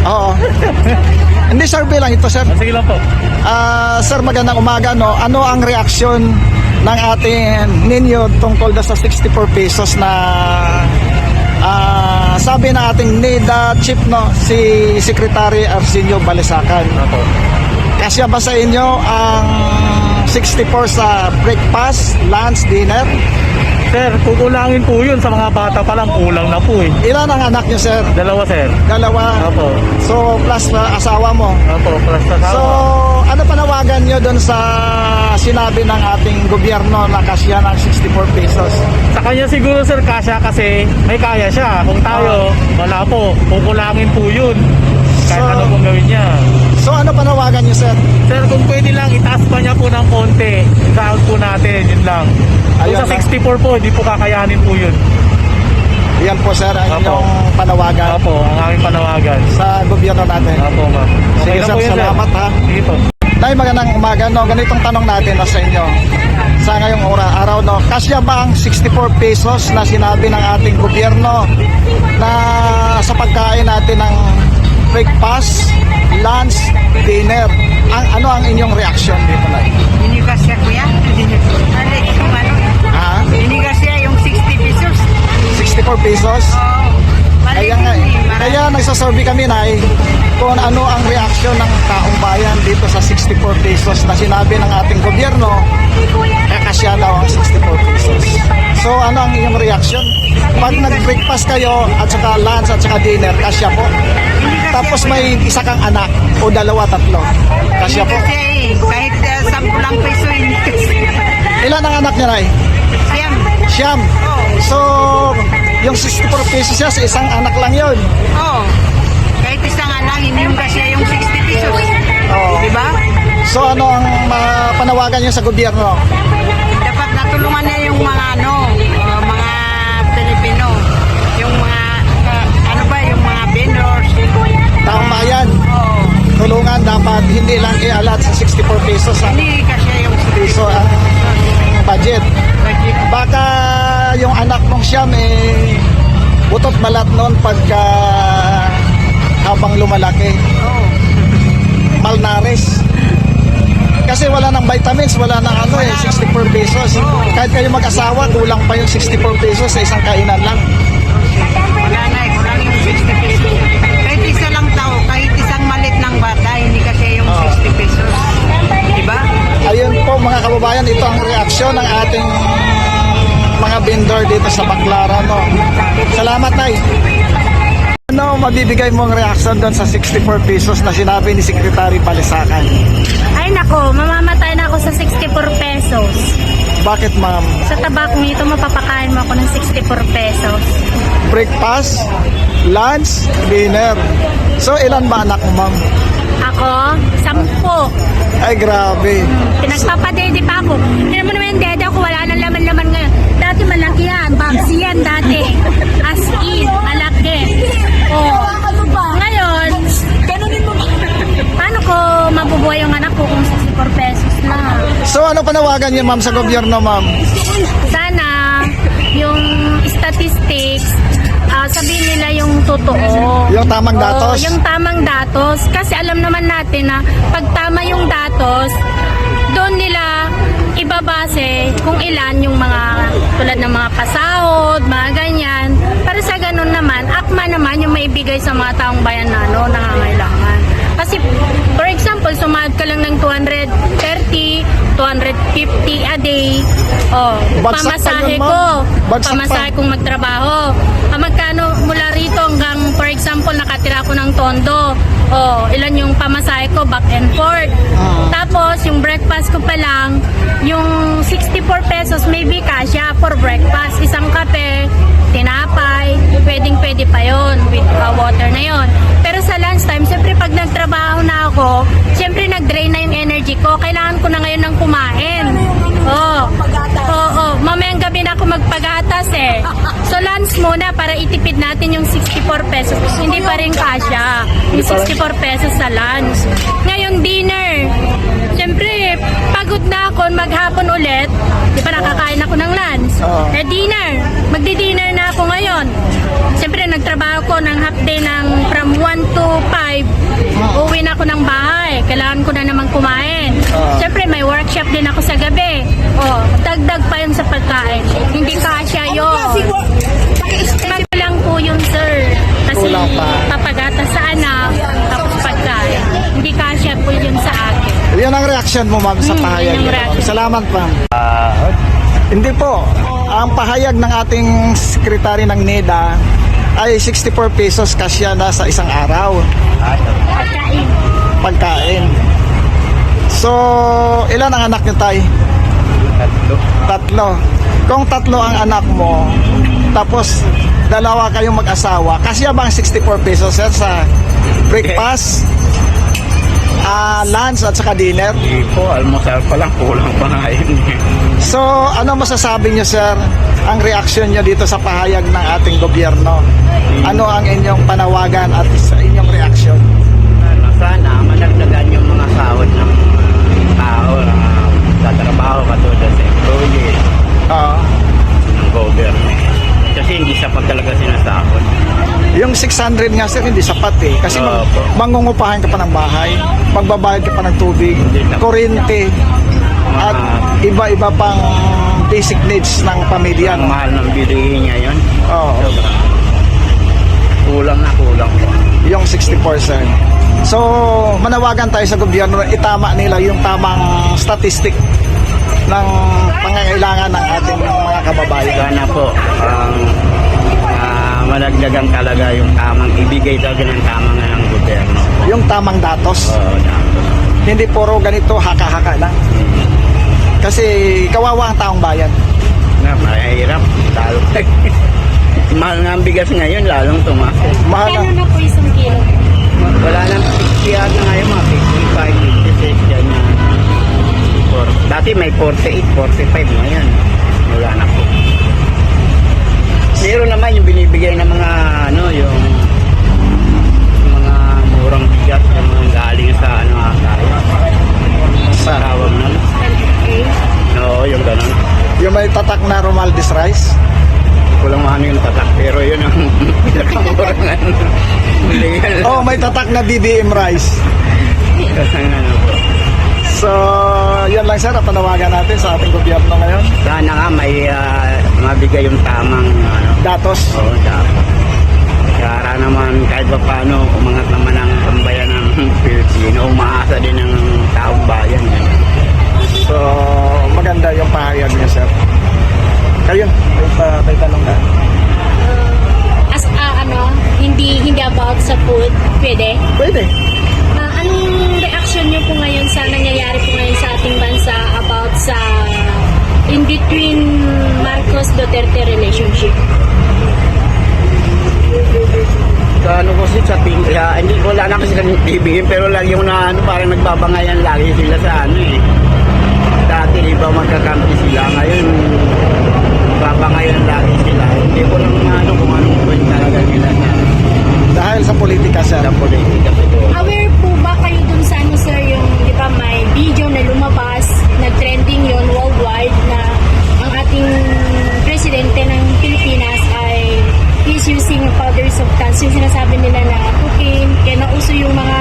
Oo. Hindi, survey lang ito, sir. Sige lang po. Sir, magandang umaga, no? Ano ang reaksyon ng ating ninyo tungkol sa 64 pesos na sabi ng ating NIDA chief, no? Si Secretary Arsenio Balisacan. Opo. Kasya ba sa inyo ang 64 sa breakfast, lunch, dinner? Sir, kukulangin po yun sa mga bata pa lang. Kulang na po eh. Ilan ang anak niyo, sir? Dalawa, sir. Dalawa. Opo. So, plus asawa mo. Opo, plus na So, ano panawagan nyo doon sa sinabi ng ating gobyerno na kasya ng 64 pesos? Sa kanya siguro, sir, kasya kasi may kaya siya. Kung tayo, wala po. Kukulangin po yun. Kahit So, ano pong gawin niya. So, ano panawagan nyo, sir? Sir, kung pwede lang, itaas pa niya po ng konti. Sahod po natin, yun lang. Kung Ayun sa lang. 64 po, hindi po kakayanin po yun. Yan po, sir, ang Opo. inyong panawagan Opo, ang aming panawagan. sa gobyerno natin. Opo, ma'am. Sige, na sir, po yun, salamat, ha. Sige po. Nay, magandang umaga, no? Ganitong tanong natin sa inyo. Sa ngayong araw, no? Kasya ba ang 64 pesos na sinabi ng ating gobyerno na sa pagkain natin ng breakfast, lunch, dinner? Ano ang inyong reaction dito, Nay? Inigas siya, kuya. Ano, yung ano? Ha? Inigas siya yung 60 pesos. 64 pesos? Oo. Kaya nga, kaya nagsasurvey kami, Nay, kung ano ang reaksyon ng taong bayan dito sa 64 pesos na sinabi ng ating gobyerno, kakasya daw ang 64 pesos. So, ano ang inyong reaksyon? Pag nag-breakfast kayo at saka lunch at saka dinner, kasya po. Tapos may isa kang anak o dalawa, tatlo, kasya po. Inigas siya eh. Kahit 10 lang peso, inigas siya. Ilan ang anak niya, Nay? Siyam. Siyam. So, yung 64 pesos siya sa isang anak lang yun. Oo. Kahit isang anak, inigas siya yung 60 pesos. Oo. Diba? So, ano ang panawagan niyo sa gobyerno? Dapat natulungan niya yung mga mga Pilipino. Yung mga, yung mga vendors. Taong bayan, Oo. tulungan dapat hindi lang ialat sa 64 pesos ang Inigas siya yung piso ang budget. Baka yung anak mong siyam butot balat noon pagka habang lumalaki. Oo. Malnourished. Kasi wala nang vitamins, wala nang 64 pesos. Kahit kayo mag-asawa, kulang pa yung 64 pesos sa isang kainan lang. Wala na eh, kulang yung 60 pesos. Kahit isa lang tao, kahit isang malit ng bata, hindi kasi yung 60 pesos. Diba? Ayun po mga kababayan, ito ang reaksyon ng ating mga vendor dito sa Baclaran, no? Salamat, Nay. Ano mabibigay mong reaksyon doon sa 64 pesos na sinabi ni Secretary Balisacan? Ay nako, mamamatay na ako sa 64 pesos. Bakit, ma'am? Sa tabak nito, mapapakain mo ako ng 64 pesos. Breakfast, lunch, dinner. So, ilan ba anak mo, ma'am? Ako, 10. Ay, grabe. Pinagpapadede pa ako. Tignan mo naman yung dede ako, wala nang laman-laman ngayon. Dati malaki yan, babsi yan dati. As in, malaki. Oh. Ngayon, paano ko mabubuhay yung anak ko kung 64 pesos lang? So, ano panawagan niyo, ma'am, sa gobyerno, ma'am? Sana yung statistics, sabihin nila yung totoo. Yung tamang datos? Oo, yung tamang datos. Kasi alam naman natin na pag tama yung datos, doon nila ibabase kung ilan yung mga tulad ng mga pasahod, mga ganyan. Para sa ganun naman, akma naman yung maibigay sa mga taong bayan na nangangailangan. Kasi, for example, sumahod ka lang ng 230, 250 a day. Oh, Bagsak pa pamasahe yun, ko. ma'am. Bagsak Pamasahe pa. kong magtrabaho. Magkano mula rito hanggang, for example, nakatira ako ng Tondo. Oh, ilan yung pamasahe ko, back and forth. Tapos, yung breakfast ko pa lang, yung 64 pesos, maybe kasya for breakfast. Isang kape, tinapay, pwedeng-pwede pa yon with water na yon. Pero sa lunchtime, siyempre pag nagtrabaho na ako, siyempre nag-drain na yung energy ko. Kailangan ko na ngayon ng kumain. Oo, mamayang gabi na ako magpagatas eh. So lunch muna para itipid natin yung 64 pesos. Hindi pa rin kasya yung 64 pesos sa lunch. Ngayon dinner, siyempre pagod na ako maghapon ulit. Di ba nakakain ako ng lunch? Dinner, magdi-dinner na ako ngayon. Siyempre nagtrabaho ko ng half day ng from 1 to 5, uwi na ako ng bahay. Kailangan ko na naman kumain. Siyempre, may workshop din ako sa gabi. Dagdag pa yun sa pagkain. Hindi kasya yun. Kasi lang po yun, sir. Kasi Kulang pa. papagata sa anak, tapos pagkain. Hindi kasya po yun sa akin. Yan ang reaction mo, ma'am, sa pahayag. yun ang niyo. reaction. Salamat, ma'am. Hindi po. Ang pahayag ng ating sekretary ng NEDA ay 64 pesos kasya na sa isang araw. Pagkain. Pagkain. So, ilan ang anak niyo, tay? Tatlo. Kung tatlo ang anak mo, tapos dalawa kayong mag-asawa, kasya ba ang 64 pesos sir, sa breakfast, lunch at saka dinner? Hindi po, almusal pa lang, kulang pa nga yun. So, ano masasabi niyo sir, ang reaksyon niyo dito sa pahayag ng ating gobyerno? Ano ang inyong panawagan at sa inyong reaksyon? Sana managdagan yung mga sahod ng tao na tatrabaho katulad sa employee ng government. Kasi hindi sapat talaga sinasahod. Yung 600 nga sir, hindi sapat eh. Kasi Opo. mangungupahan ka pa ng bahay, magbabayad ka pa ng tubig, Hindi sapat. kuryente, at iba-iba pang basic needs ng pamilya. Ang No? mahal ng bilihin niya yun. Oo. Kulang na kulang po. Yung 60%. So, manawagan tayo sa gobyerno na itama nila yung tamang statistic ng pangangailangan ng ating mga kababayan. Sana po malagdagan talaga yung tamang ibigay talaga ng tamang ng gobyerno. Yung tamang datos. Oo, dapat. Hindi puro ganito haka-haka lang. Kasi kawawa ang taong bayan. Mahirap. Lalo. Mahal nga ang bigas ngayon, lalong tumaas. Mahal Kano ang na po isang kilo? Wala nang 60 na ngayon, mga 55, 56 dyan na. Dati may 48, 45 ngayon. Wala na po. Meron naman yung binibigay ng mga yung mga murang bigas, yung mga galing sa sa tawag nun. Oo, yung ganun. yung may tatak na Romaldis rice. Kulang ano yung tatak, pero yun ang pinakamurang legal. Oh, may tatak na BBM rice. Ano po. So, yan lang sir, ang panawagan natin sa ating gobyerno ngayon. Sana nga may mabigay yung tamang Datos. Oo, dapat. Para naman kahit pa paano umangat naman ang sambayan ng Pilipino, umaasa din ng taong bayan. So, maganda yung pahayag niya sir. Kayo, may tanong na. As hindi about sa food, pwede? Pwede. Anong reaction niyo po ngayon sa nangyayari po ngayon sa ating bansa about sa in between Marcos Duterte relationship? Ano kasi sa hindi ko wala na kasi kami TV, pero lagi yung parang nagbabangayan lagi sila sa dati di ba magkakampi sila, ngayon babangayan lagi sila. Hindi ko lang kung anong point talaga nila Dahil sa politika sir. sa politika siguro. Aware po ba kayo dun sa sir, yung di ba may video na lumabas, nag-trending yon worldwide na ang ating presidente ng Pilipinas ay is using powder substance, yung sinasabi nila na cocaine, kaya nauso yung mga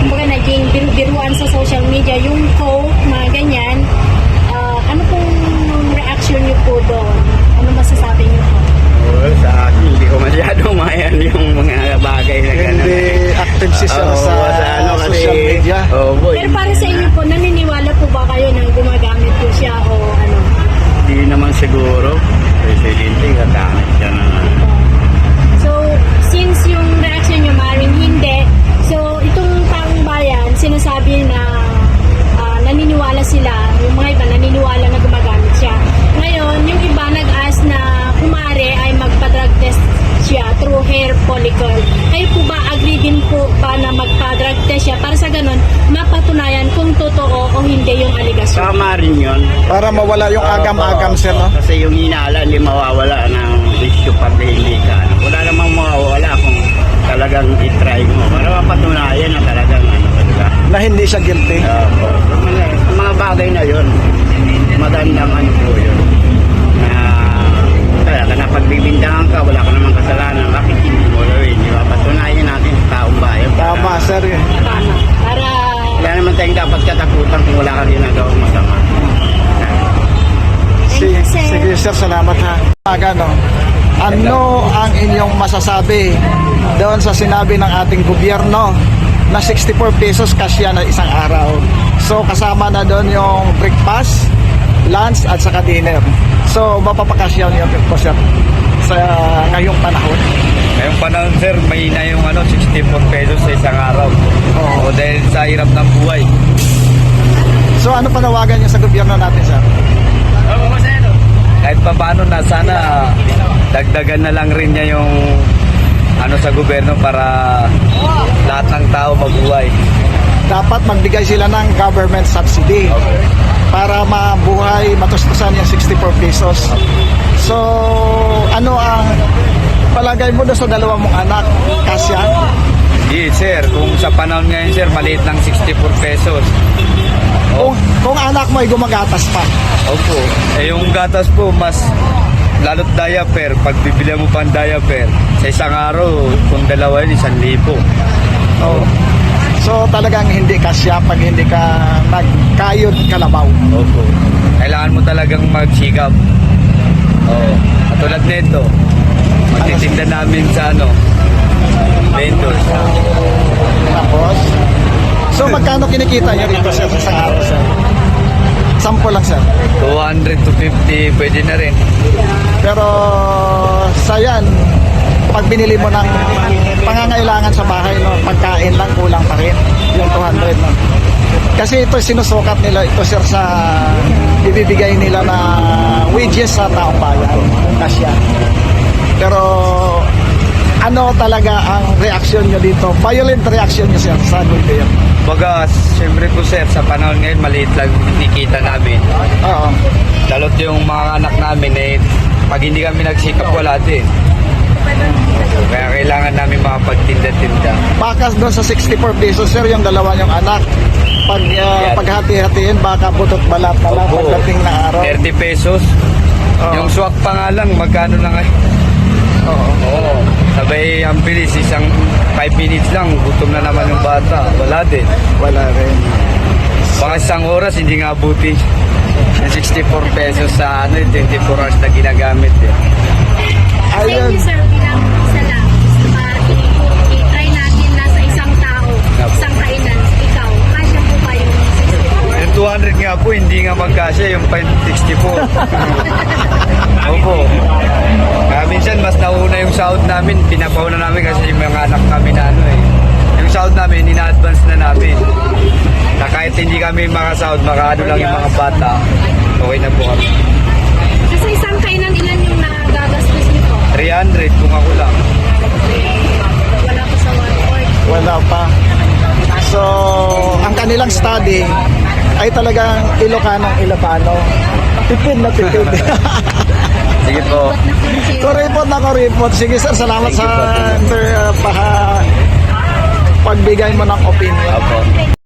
kumbaga naging biru-biruan sa social media, yung coke, mga ganyan. Ano pong reaction niyo po doon? Ano masasabi niyo po? Well, sa akin, hindi ko masyadong mayan yung mga bagay na gano'n. Hindi active si sir Oo, sa kasi, social media. boy, Pero para sa inyo po, naniniwala po ba kayo na gumagamit po siya o ano? hindi naman siguro. Presidente, gagamit siya na. So, since yung reaction niyo maaaring hindi, so itong taong bayan, sinasabi na naniniwala sila, yung mga iba naniniwala na gumagamit siya. Ngayon, yung iba nag-ask na kumare ay magpa-drug test siya through hair follicle. Kayo po ba agree din po ba na magpa-drug test siya para sa ganun mapatunayan kung totoo o hindi yung aligasyon? Tama rin yun. Para mawala yung agam-agam sir, no? Kasi yung hinala, hindi mawawala ng issue pag hindi ka. Wala namang mawawala kung talagang itry mo. Para mapatunayan na talagang talaga. Na hindi siya guilty. Mga bagay na yun, magandang po yun. Talaga na pagbibindangan ka, wala ka namang kasalanan. Bakit hindi mo gawin? Di ba? Patunayan natin katakutan kung wala kang ginagawang masama. Sige, sige sir, salamat ha. No? Ano ang inyong masasabi doon sa sinabi ng ating gobyerno na 64 pesos kasya na isang araw? So kasama na doon yung breakfast, lunch at saka dinner. So mapapakasya niyo po sir sa ngayong panahon. Ngayong panahon sir, may na yung 64 pesos sa isang araw. Oo. O dahil sa hirap ng buhay. So ano panawagan niyo sa gobyerno natin sir? Kahit pa paano na sana dagdagan na lang rin niya yung sa gobyerno para lahat ng tao mabuhay. Dapat magbigay sila ng government subsidy para mabuhay, matustusan yung 64 pesos. So, ano ang palagay mo doon sa dalawa mong anak? Kasya? Hindi sir, kung sa panahon ngayon sir, maliit lang 64 pesos. Kung anak mo ay gumagatas pa. Opo. Yung gatas po, mas lalo't diaper. Pag bibili mo pang diaper, sa isang araw, kung dalawa yun, 1,000. Oh. So, talagang hindi kasya pag hindi ka nagkayod kalabaw. Opo. Kailangan mo talagang magsikap. Oo. Katulad nito, magtitinda namin sa vendors. Tapos, so magkano kinikita niyo rito sir sa isang araw sir? Sampo lang sir. 200 to 50, pwede na rin. Pero sa yan, pag binili mo ng pangangailangan sa bahay, no, pagkain lang, kulang pa rin yung 200. No? Kasi ito sinusukat nila, ito sir sa ibibigay nila na wages sa taong bayan. Kasya. Pero ano talaga ang reaksyon nyo dito? Violent reaction nyo sir sa gobyerno? Baga, siyempre po sir, sa panahon ngayon, maliit lang kinikita namin. Oo. Dalot yung mga anak namin, pag hindi kami nagsikap, wala din. Kaya kailangan namin makapagtinda-tinda. Bakas doon sa 64 pesos sir, yung dalawa yung anak. Pag paghati-hatiin, baka butot balat na lang Opo. pagdating na araw. 30 pesos. Oo. Yung swak pa nga lang, magkano lang ay? Oo. Oo. Sabay ang bilis, isang 5 minutes lang, gutom na naman yung bata. Wala din. Wala rin. Baka isang oras, hindi nga buti. Yung 64 pesos sa 24 hours na ginagamit. Thank Ayun. you, sir. Bilang isa lang. I-try natin na sa isang tao, isang kainan, ikaw, kasya po ba yung 64? Yung 200 nga po, hindi nga magkasya, yung 64. Opo. Kaya minsan, mas nauna yung sahod namin, pinapauna namin kasi yung mga anak namin na yung sahod namin, ina-advance na namin. Na kahit hindi kami makasahod, makaano lang yung mga bata, okay na po kami. Sa isang kainan, ilan yung nagagastos nito? 300 kung ako lang. Wala pa sa 1/4. Wala pa. So, ang kanilang study ay talagang Ilocano. Tipid na tipid. Sige po. Kuripot na kuripot. Sige sir, salamat sa pagbigay mo ng opinion. Opo.